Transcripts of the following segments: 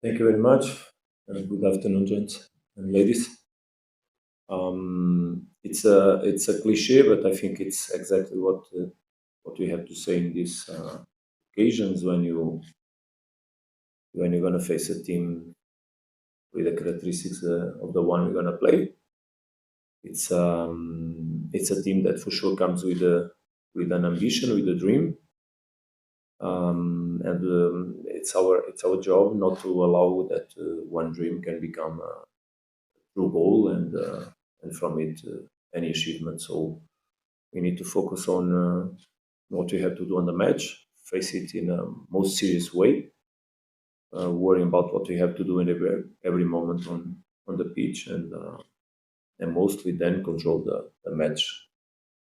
Thank you very much. Good afternoon, gents and ladies. It's a cliche, but I think it's exactly what we have to say in these occasions when you're gonna face a team with the characteristics of the one we're gonna play. It's a team that for sure comes with an ambition, with a dream, and it's our job not to allow that one dream can become true goal and from it any achievement. So we need to focus on what we have to do on the match, face it in a most serious way, worrying about what we have to do in every moment on the pitch, and mostly then control the match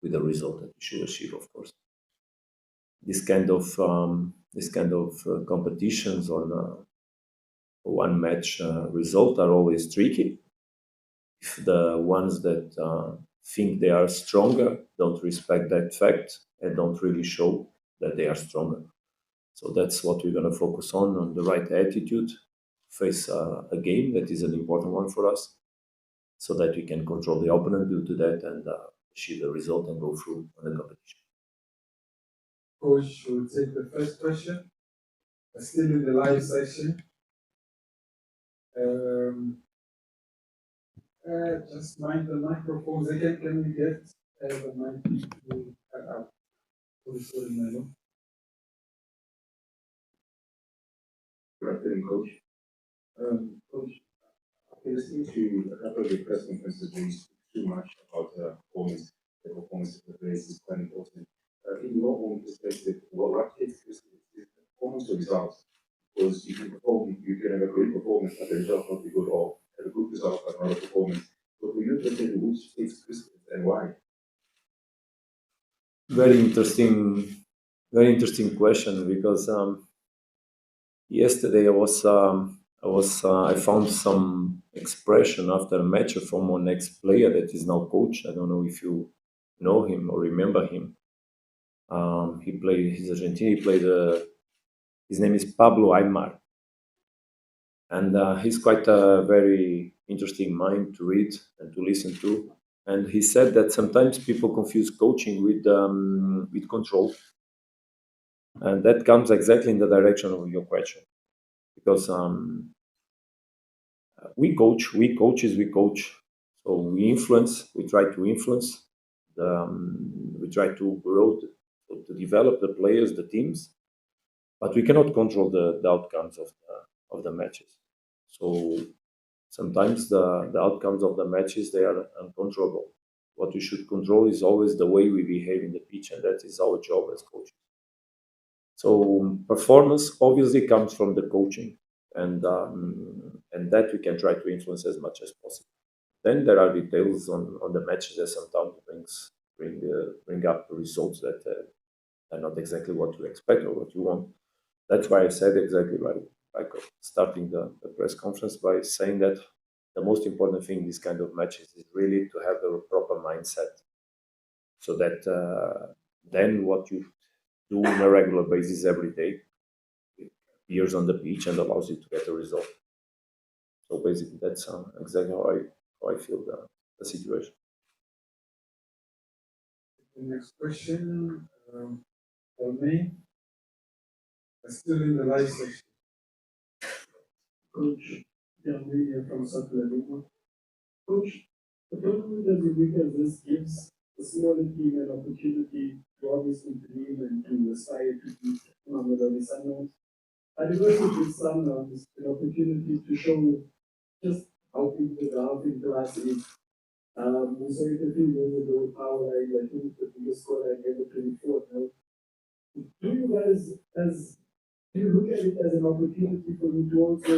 with the result that we should achieve, of course. This kind of competitions on one match result are always tricky if the ones that think they are stronger don't respect that fact and don't really show that they are stronger. So that's what we're going to focus on the right attitude, face a game that is an important one for us, so that we can control the opponent due to that and achieve the result and go through on the competition. Coach will take the first question. We're still in the live session. Just mind the microphones again. Can we get the mic to cut out? Sorry, Melo. Good afternoon, Coach. Coach, after listening to a couple of your press conferences, you speak too much about performance. The performance of the players is quite important. In your own perspective, what takes this performance or results? Because you can perform, you can have a great performance, but the result not be good, or have a good result but not a performance. So for you, which takes precedence and why? Very interesting question because yesterday I found some expression after a match from one ex-player that is now coach. I don't know if you know him or remember him. He's Argentine. He played. His name is Pablo Aymar, and he's quite a very interesting mind to read and to listen to. And he said that sometimes people confuse coaching with control, and that comes exactly in the direction of your question, because we coach. So we try to influence, we try to grow, to develop the players, the teams, but we cannot control the outcomes of the matches. So sometimes the outcomes of the matches, they are uncontrollable. What we should control is always the way we behave in the pitch, and that is our job as coaches. So performance obviously comes from the coaching, and that we can try to influence as much as possible. Then there are details on the matches that sometimes bring up results that are not exactly what you expect or what you want. That's why I said exactly like starting the press conference by saying that the most important thing in this kind of matches is really to have the proper mindset, so that then what you do on a regular basis every day appears on the pitch and allows you to get a result. So basically, that's exactly how I feel the situation. The next question for me. We're still in the live session. Coach, Jan here from South Africa. Coach, the problem that we because this gives the smaller team an opportunity to obviously dream and to aspire to beat Mamelodi Sundowns. I devoted this Sundowns an opportunity to show just how big the class is. We saw it a few years ago with Power, I think the biggest scorer I ever 24. Now, do you guys, do you look at it as an opportunity for you to also,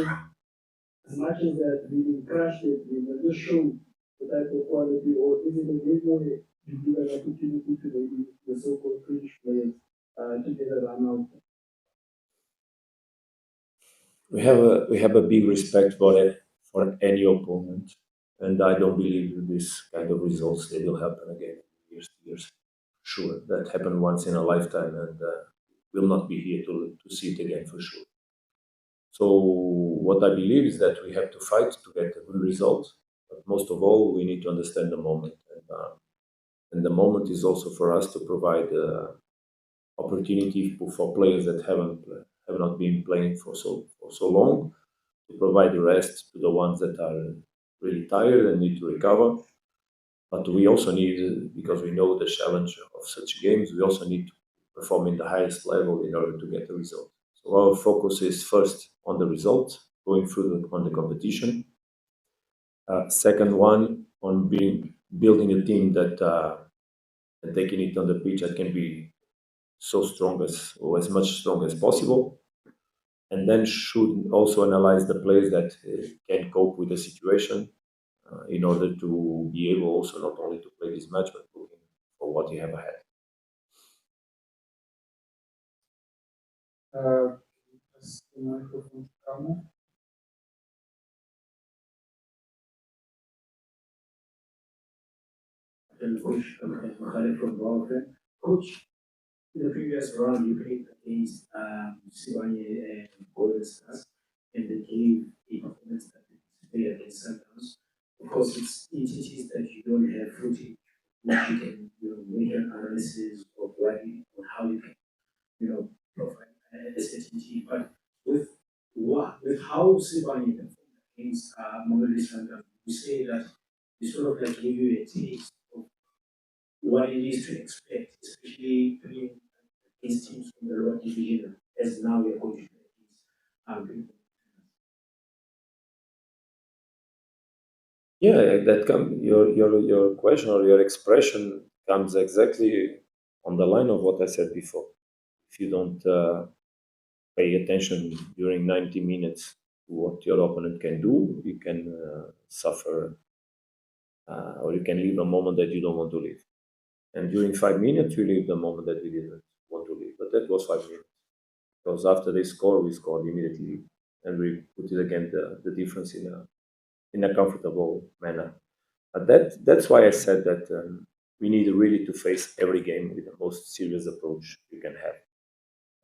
as much as that we crashed it, we will just show the type of quality, or is it a great way to give an opportunity to maybe the so-called French players to get a run out? We have a big respect for any opponent, and I don't believe this kind of results they will happen again in years. Sure, that happened once in a lifetime, and we'll not be here to see it again for sure. So what I believe is that we have to fight to get a good result. But most of all, we need to understand the moment. And the moment is also for us to provide opportunity for players that have not been playing for so long, to provide the rest to the ones that are really tired and need to recover. But we also need, because we know the challenge of such games, we also need to perform in the highest level in order to get the result. So our focus is first on the result, going through on the competition. Second one, on building a team that and taking it on the pitch that can be so strong or as much strong as possible. And then should also analyze the players that can cope with the situation in order to be able also not only to play this match, but looking for what you have ahead. Press the microphone to Carmo. Coach, Mpheni from Malibongwe. Coach, in the previous round, you played against Sibanye and Golden Stars, and they gave a performance that they played against Sundowns. Of course, it's entities that you don't have footage, which you can make an analysis of on how you can, provide a certain team. But with how Sibanye performed against Mamelodi Sundowns, you say that they sort of like give you a taste of what it is to expect, especially playing against teams from the lower division, as now we are going to play against. Yeah, your question or your expression comes exactly on the line of what I said before. If you don't pay attention during 90 minutes to what your opponent can do, you can suffer or you can leave a moment that you don't want to leave. And during 5 minutes, we leave the moment that we didn't want to leave. But that was 5 minutes. Because after they score, we scored immediately. And we put it again, the difference in a comfortable manner. But that's why I said that we need really to face every game with the most serious approach you can have.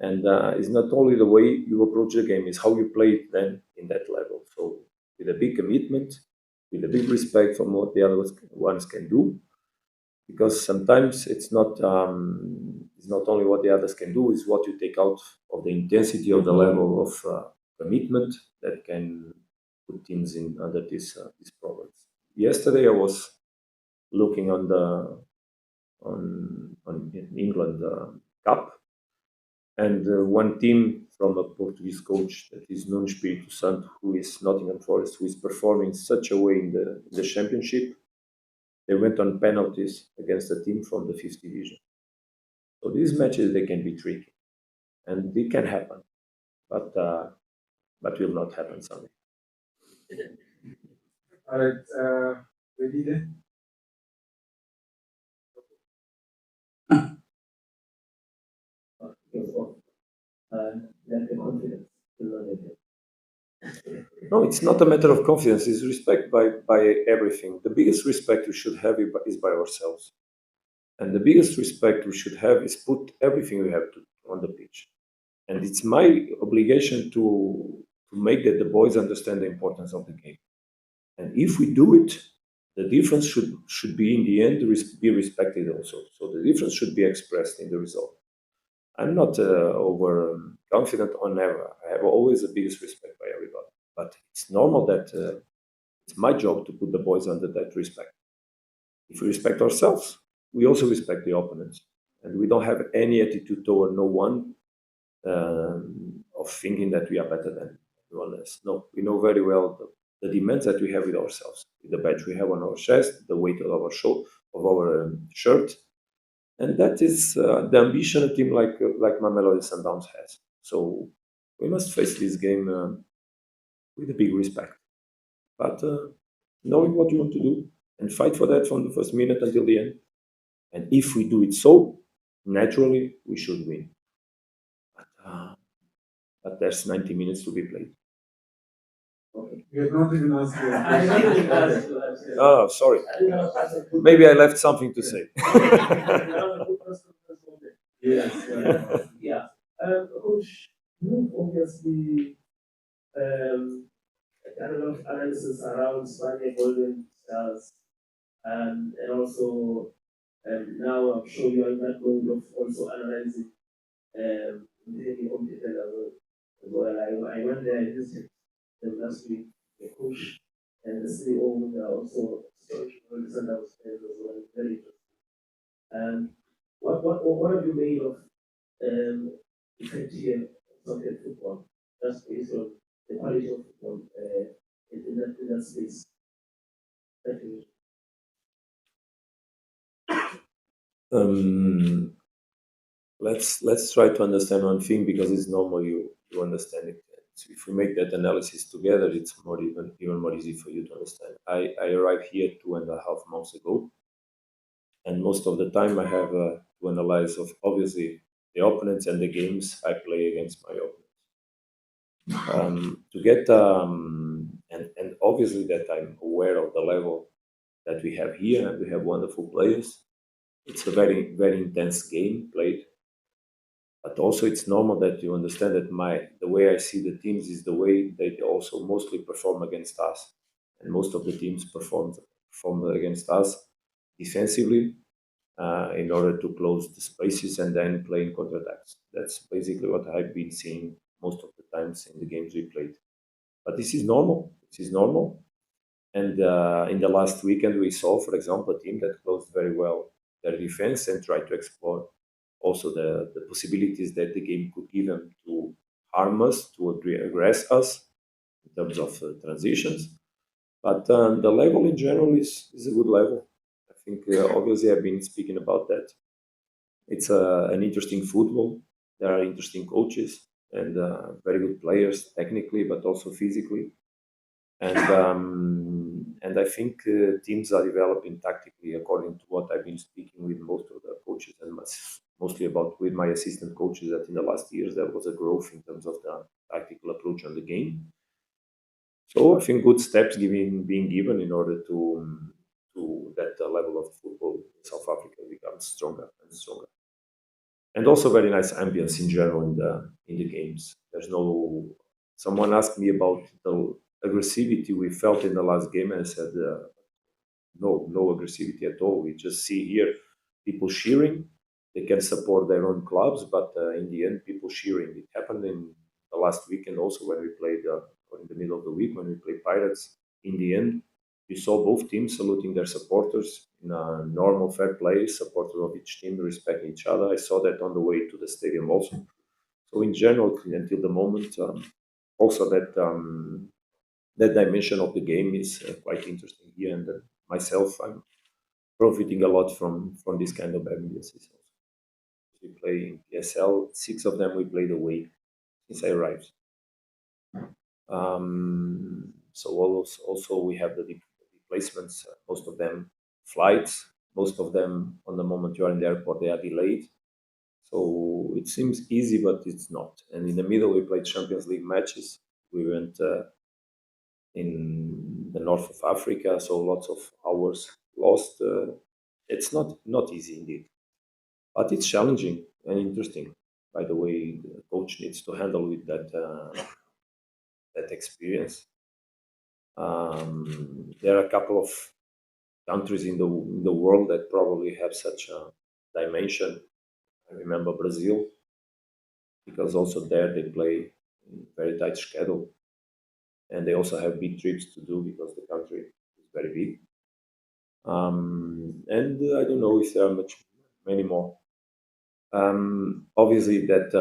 And it's not only the way you approach the game, it's how you play it then in that level. So with a big commitment, with a big respect for what the other ones can do, because sometimes it's not only what the others can do, it's what you take out of the intensity of the level of commitment that can put teams in under these problems. Yesterday I was looking on England Cup, and one team from a Portuguese coach that is Nuno Espírito Santo, who is Nottingham Forest, who is performing such a way in the championship. They went on penalties against a team from the 5th division. So these matches, they can be tricky, and it can happen, but will not happen Sunday. All right, ready then? No, it's not a matter of confidence. It's respect by everything. The biggest respect we should have is by ourselves. And the biggest respect we should have is put everything we have on the pitch. And it's my obligation to make that the boys understand the importance of the game. And if we do it, the difference should be in the end be respected also. So the difference should be expressed in the result. I'm not over confident or never. I have always the biggest respect by everybody. But it's normal that it's my job to put the boys under that respect. If we respect ourselves, we also respect the opponents. And we don't have any attitude toward no one of thinking that we are better than anyone else. No, we know very well the demands that we have with ourselves, with the badge we have on our chest, the weight of our shirt. And that is the ambition a team like Mamelodi Sundowns has. So we must face this game with a big respect, but knowing what you want to do and fight for that from the first minute until the end. And if we do it so, naturally we should win. But there's 90 minutes to be played. You have not even asked me. Oh, sorry. Maybe I left something to say. Yes. Yeah. Coach, you've obviously done a lot of analysis around Spanish Golden Stars, and also now I'm sure you are in that mode of also analyzing Mpheni on the level as well. I went there and visited them last week, the coach and the CEO. They are also historical Sundowns fans as well. Very interesting. Um, what have you made of effective soccer football? That's based on the quality of football in that space. Thank you. Let's try to understand one thing because it's normal you understand it. So if we make that analysis together, it's more even more easy for you to understand. I arrived here 2.5 months ago, and most of the time I have to analyze of obviously the opponents and the games I play against my opponents. To get and obviously that I'm aware of the level that we have here, and we have wonderful players. It's a very intense game played, but also it's normal that you understand that the way I see the teams is the way they also mostly perform against us, and most of the teams perform against us defensively in order to close the spaces and then play in counterattacks. That's basically what I've been seeing most of the times in the games we played. But this is normal. This is normal. And in the last weekend, we saw, for example, a team that closed very well their defense and tried to explore also the possibilities that the game could give them to harm us, to aggress us in terms of transitions. But the level in general is a good level. I think obviously I've been speaking about that. It's an interesting football. There are interesting coaches and very good players technically, but also physically. And I think teams are developing tactically according to what I've been speaking with most of the coaches and mostly about with my assistant coaches. That in the last years there was a growth in terms of the tactical approach on the game. So I think good steps being given in order to that level of football in South Africa becomes stronger and stronger. And also very nice ambience in general in the games. There's no. Someone asked me about the aggressivity we felt in the last game, and I said no aggressivity at all. We just see here people cheering. They can support their own clubs, but in the end, people cheering. It happened in the last weekend also when we played, or in the middle of the week when we played Pirates. In the end, you saw both teams saluting their supporters in a normal, fair play. Supporters of each team respecting each other. I saw that on the way to the stadium also. So in general, until the moment, also that dimension of the game is quite interesting here. And myself, I'm profiting a lot from this kind of ambiences. We play in PSL. 6 of them we played away since I arrived. So also we have the replacements. Most of them flights. Most of them on the moment you are in the airport they are delayed. So it seems easy, but it's not. And in the middle we played Champions League matches. We went in the north of Africa, so lots of hours lost. It's not easy indeed, but it's challenging and interesting. By the way, the coach needs to handle with that experience. There are a couple of countries in the world that probably have such a dimension. I remember Brazil, because also there they play in very tight schedule, and they also have big trips to do because the country is very big. And I don't know if there are many more. Obviously, that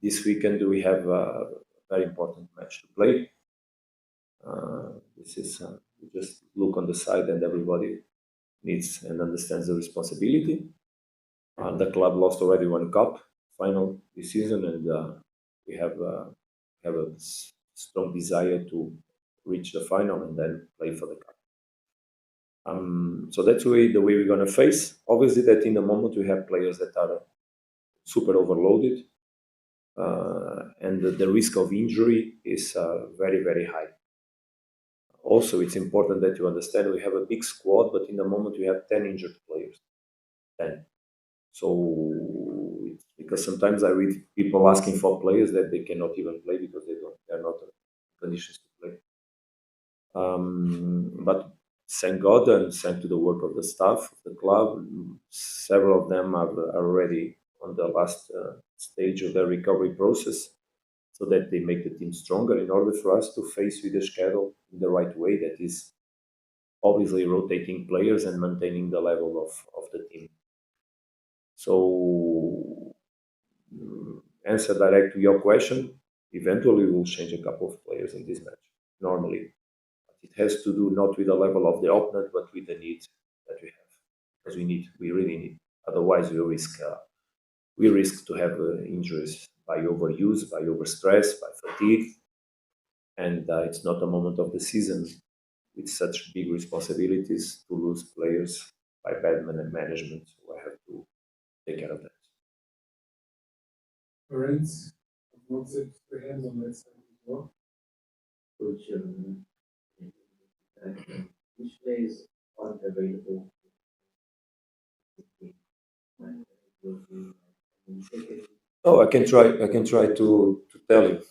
this weekend we have a very important match to play. This is you just look on the side, and everybody needs and understands the responsibility. The club lost already one cup final this season, and we have a strong desire to reach the final and then play for the cup. So that's the way we're going to face. Obviously, that in the moment we have players that are super overloaded, and the risk of injury is very high. Also, it's important that you understand we have a big squad, but in the moment we have 10 injured players. 10. So, because sometimes I read people asking for players that they cannot even play because they're not conditions to play. But thank God and thanks to the work of the staff of the club, several of them are already on the last stage of the recovery process, so that they make the team stronger in order for us to face with the schedule in the right way. That is obviously rotating players and maintaining the level of the team. So, answer direct to your question, eventually we will change a couple of players in this match, normally. It has to do not with the level of the opponent, but with the need that we have, because we really need. Otherwise, we risk to have injuries by overuse, by overstress, by fatigue, and it's not a moment of the season with such big responsibilities to lose players by bad management. So I have to take care of that. Lorenz, what's it for hands on that side as well? Coach, which players aren't available? Oh, I can try. I can try to tell you.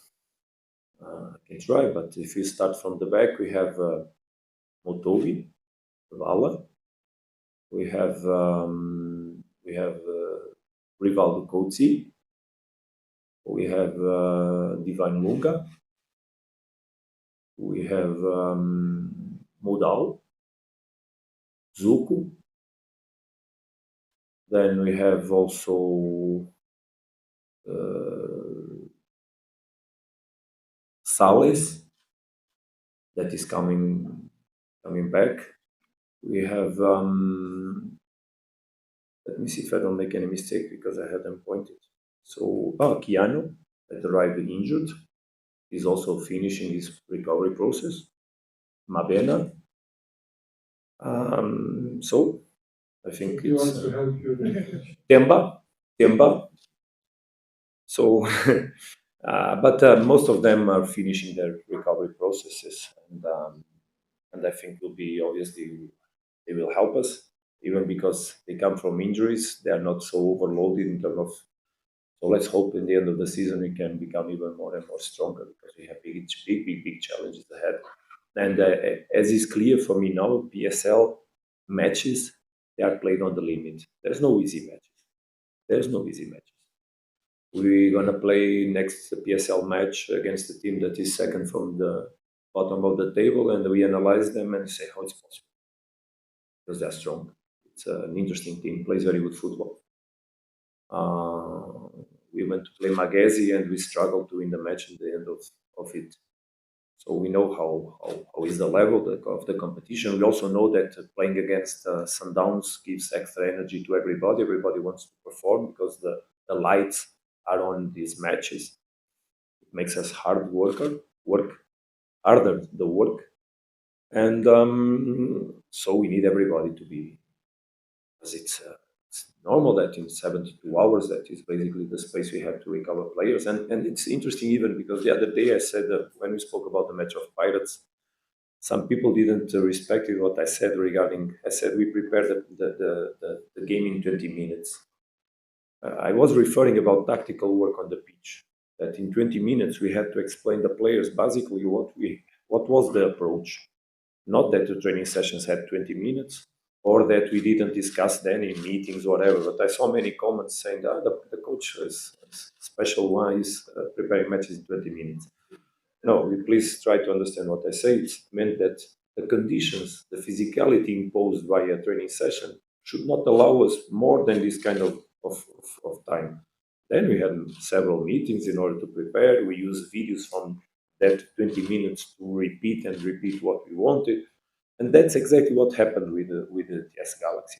I can try, but if you start from the back, we have Motovi, Vala. We have Rivaldo Coetzee. We have Divine Lunga. We have Modal, Zuko. Then we have also Sales, that is coming back. We have let me see if I don't make any mistake because I had them pointed. So Keanu, that arrived injured, is also finishing his recovery process. Mabena. So I think He it's wants to help you. Temba. So, but most of them are finishing their recovery processes, and I think will be obviously they will help us even because they come from injuries. They are not so overloaded in terms of. So let's hope in the end of the season we can become even more and more stronger because we have big challenges ahead. And as is clear for me now, PSL matches they are played on the limit. There's no easy matches. We're gonna play next PSL match against a team that is second from the bottom of the table, and we analyze them and say how it's possible because they're strong. It's an interesting team, plays very good football. We went to play Magesi and we struggled to win the match in the end of it. So we know how is the level of the competition. We also know that playing against Sundowns gives extra energy to everybody. Everybody wants to perform because the lights are on these matches. It makes us work harder the work, and so we need everybody to be, because it's normal that in 72 hours, that is basically the space we have to recover players. And it's interesting even because the other day I said when we spoke about the match of Pirates, some people didn't respect what I said regarding. I said we prepared the game in 20 minutes. I was referring about tactical work on the pitch. That in 20 minutes we had to explain the players basically what was the approach. Not that the training sessions had 20 minutes or that we didn't discuss then in meetings or whatever. But I saw many comments saying that the coach is special one is preparing matches in 20 minutes. No, we please try to understand what I say. It meant that the conditions, the physicality imposed by a training session should not allow us more than this kind of time. Then we had several meetings in order to prepare. We used videos from that 20 minutes to repeat what we wanted. And that's exactly what happened with the TS Galaxy.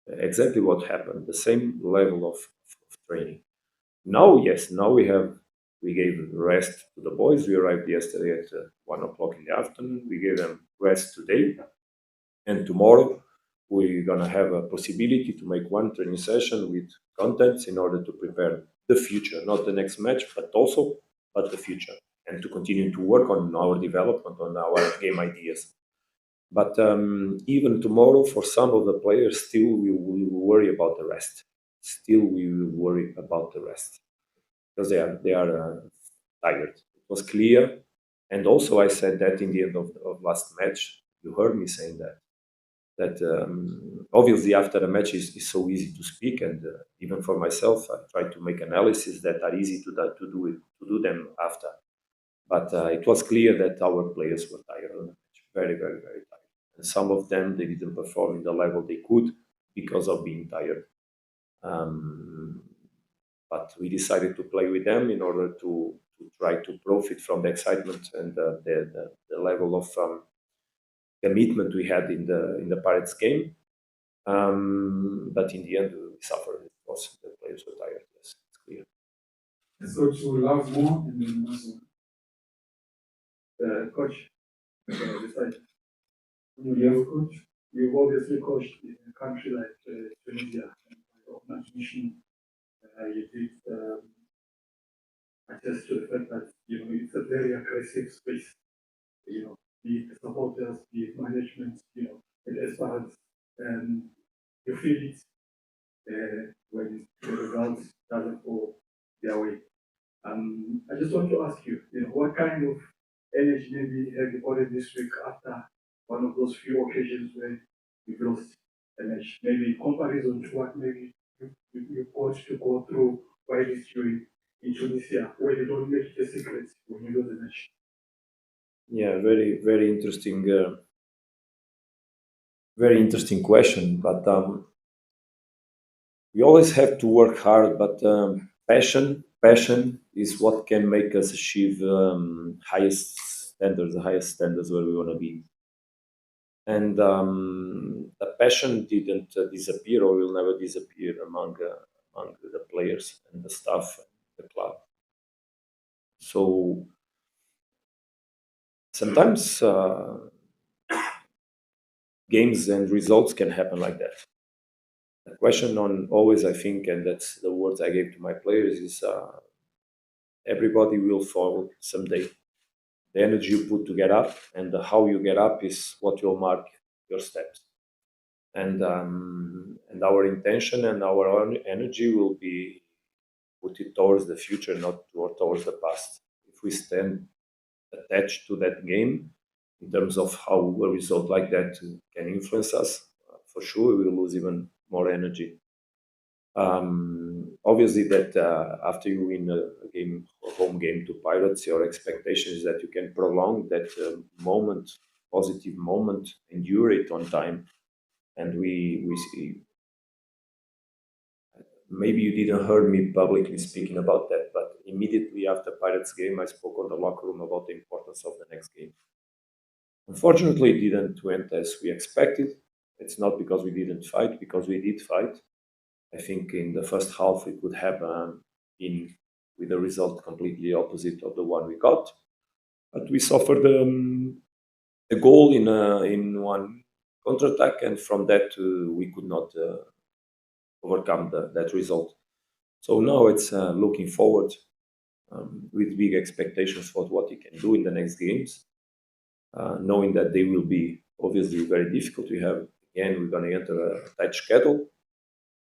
Exactly what happened, the same level of training. Now, yes, we gave rest to the boys. We arrived yesterday at 1 o'clock in the afternoon. We gave them rest today. And tomorrow, we're going to have a possibility to make one training session with contents in order to prepare the future, not the next match, but the future, and to continue to work on our development, on our game ideas. But even tomorrow, for some of the players, still we will worry about the rest. Still, we will worry about the rest because they are tired. It was clear, And also, I said that in the end of last match, you heard me saying that. Obviously, after a match is so easy to speak, and even for myself, I try to make analysis that are easy to do them after. But it was clear that our players were tired on the match, very, very, very tired. And some of them they didn't perform in the level they could because of being tired. But we decided to play with them in order to try to profit from the excitement and the level of commitment we had in the Pirates game. But in the end, we suffered. It was the players were tired. Yes, it's clear. So to love more and then also. Coach, you've obviously coached in a country like Tunisia, and by your mission, you did attest to the fact that it's a very aggressive space. Be it the supporters, be it management, and as far as you feel it when the results doesn't go their way. I just want to ask you, what kind of energy maybe have you gotten this week after one of those few occasions where you've lost a match? Maybe in comparison to what maybe you've got to go through while it's in Tunisia, where they don't make it a secret when you lose a match. Yeah, very, very interesting question. But we always have to work hard. But passion is what can make us achieve the highest standards where we want to be. And the passion didn't disappear or will never disappear among the players and the staff and the club. So sometimes games and results can happen like that. The question on always, I think, and that's the words I gave to my players, is everybody will fall someday. The energy you put to get up and how you get up is what will mark your steps. And our intention and our own energy will be put it towards the future, not towards the past. If we stand attached to that game in terms of how a result like that can influence us, for sure we will lose even more energy. Obviously, that after you win a home game to Pirates, your expectation is that you can prolong that positive moment, endure it on time, and we see. Maybe you didn't hear me publicly speaking about that, but immediately after Pirates game, I spoke on the locker room about the importance of the next game. Unfortunately, it didn't went as we expected. It's not because we didn't fight, because we did fight. I think in the first half we could have been with a result completely opposite of the one we got, but we suffered a goal in one counterattack, and from that we could not overcome that result. So now it's looking forward with big expectations for what he can do in the next games, knowing that they will be obviously very difficult. We're going to enter a tight schedule,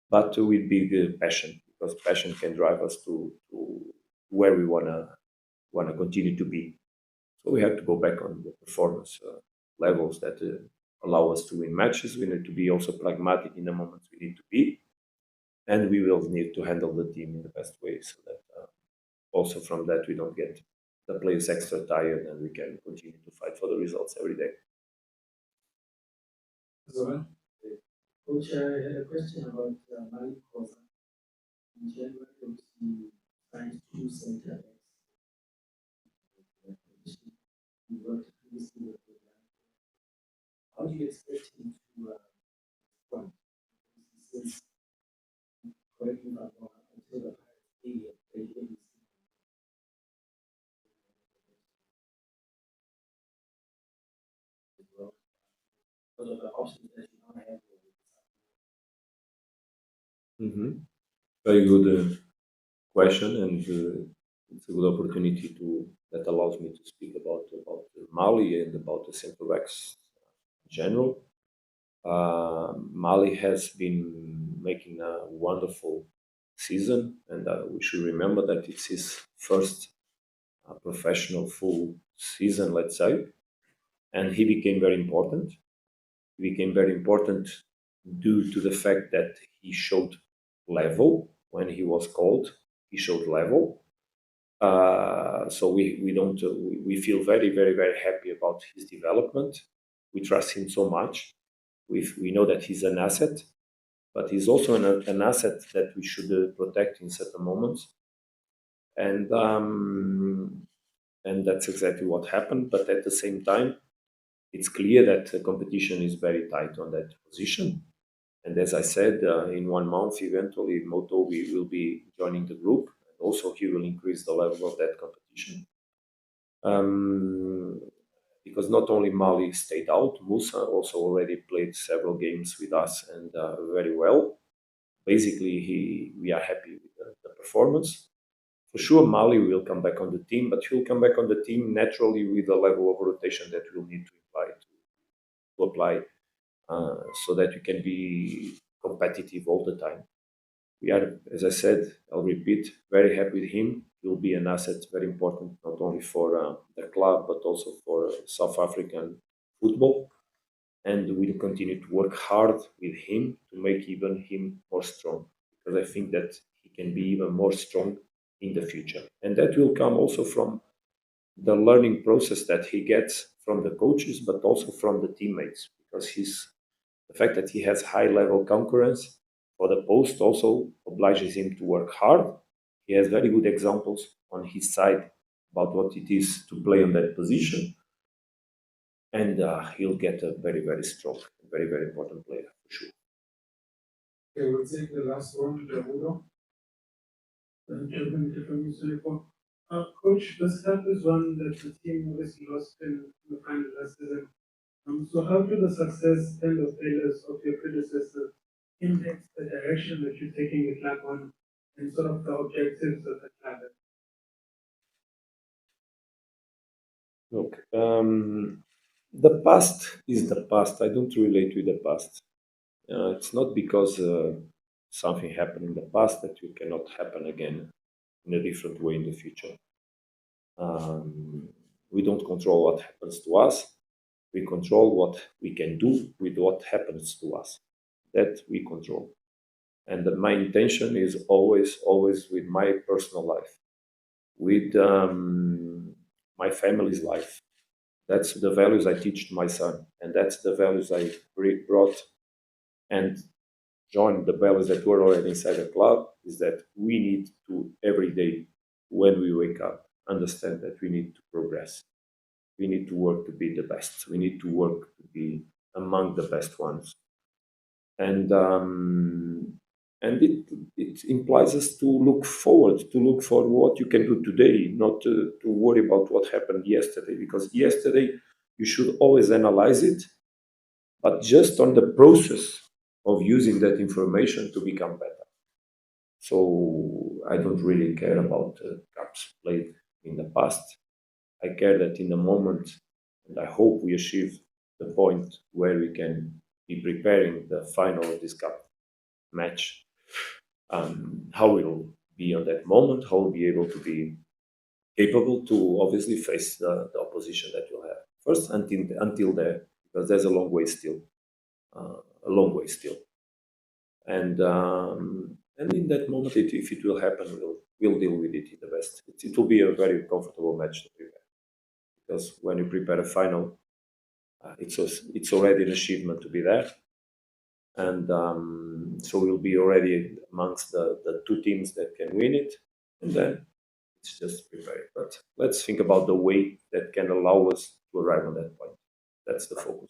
but with big passion, because passion can drive us to where we want to continue to be. So we have to go back on the performance levels that allow us to win matches. We need to be also pragmatic in the moments we need to be, and we will need to handle the team in the best way, so that also from that we don't get the players extra tired and we can continue to fight for the results every day. Coach, I had a question about Malibongwe Khoza. In January, he signed 2 center backs. He worked previously with the How do you expect him to respond? Since, correct me if I'm wrong, until the area, because of the options that you don't have. Very good question, and it's a good opportunity that allows me to speak about Mali and about the center backs in general. Mali has been making a wonderful season, and we should remember that it's his first a professional full season, let's say, and he became very important. He became very important due to the fact that he showed level when he was called. He showed level. So we don't we feel very happy about his development. We trust him so much. We know that he's an asset, but he's also an asset that we should protect in certain moments. And that's exactly what happened. But at the same time, it's clear that the competition is very tight on that position. And as I said, in 1 month, eventually, Motobi will be joining the group. And also, he will increase the level of that competition. Because not only Mali stayed out, Musa also already played several games with us and very well. Basically, we are happy with the performance. For sure, Mali will come back on the team, but he'll come back on the team naturally with the level of rotation that we'll need to apply so that we can be competitive all the time. We are, as I said, I'll repeat, very happy with him. He'll be an asset very important not only for the club but also for South African football. And we'll continue to work hard with him to make even him more strong, because I think that he can be even more strong in the future. And that will come also from the learning process that he gets from the coaches, but also from the teammates, because the fact that he has high level concurrence for the post also obliges him to work hard. He has very good examples on his side about what it is to play on that position. And he'll get a very strong, very important player for sure. Okay, we'll take the last one, Jamudo. Coach, this cup is one that the team obviously lost in the final last season. So how do the success and the failures of your predecessor impact the direction that you're taking the club on and sort of the objectives of the club? Look, the past is the past. I don't relate with the past. It's not because something happened in the past that it cannot happen again in a different way in the future. We don't control what happens to us. We control what we can do with what happens to us. That we control. And my intention is always with my personal life, with my family's life. That's the values I teach to my son, and that's the values I brought and joined the values that were already inside the club. Is that we need to every day when we wake up understand that we need to progress. We need to work to be the best. We need to work to be among the best ones. And it implies us to look forward, to look for what you can do today, not to worry about what happened yesterday, because yesterday you should always analyze it, but just on the process of using that information to become better. So I don't really care about cups played in the past. I care that in the moment, and I hope we achieve the point where we can be preparing the final of this cup match. How we'll be on that moment, how we'll be able to be capable to obviously face the opposition that you'll have. First, until there, because there's a long way still. And in that moment, if it will happen, we'll deal with it in the best. It will be a very comfortable match to prepare, because when you prepare a final, it's already an achievement to be there. And so we'll be already amongst the two teams that can win it, and then it's just preparing. But let's think about the way that can allow us to arrive on that point. That's the focus.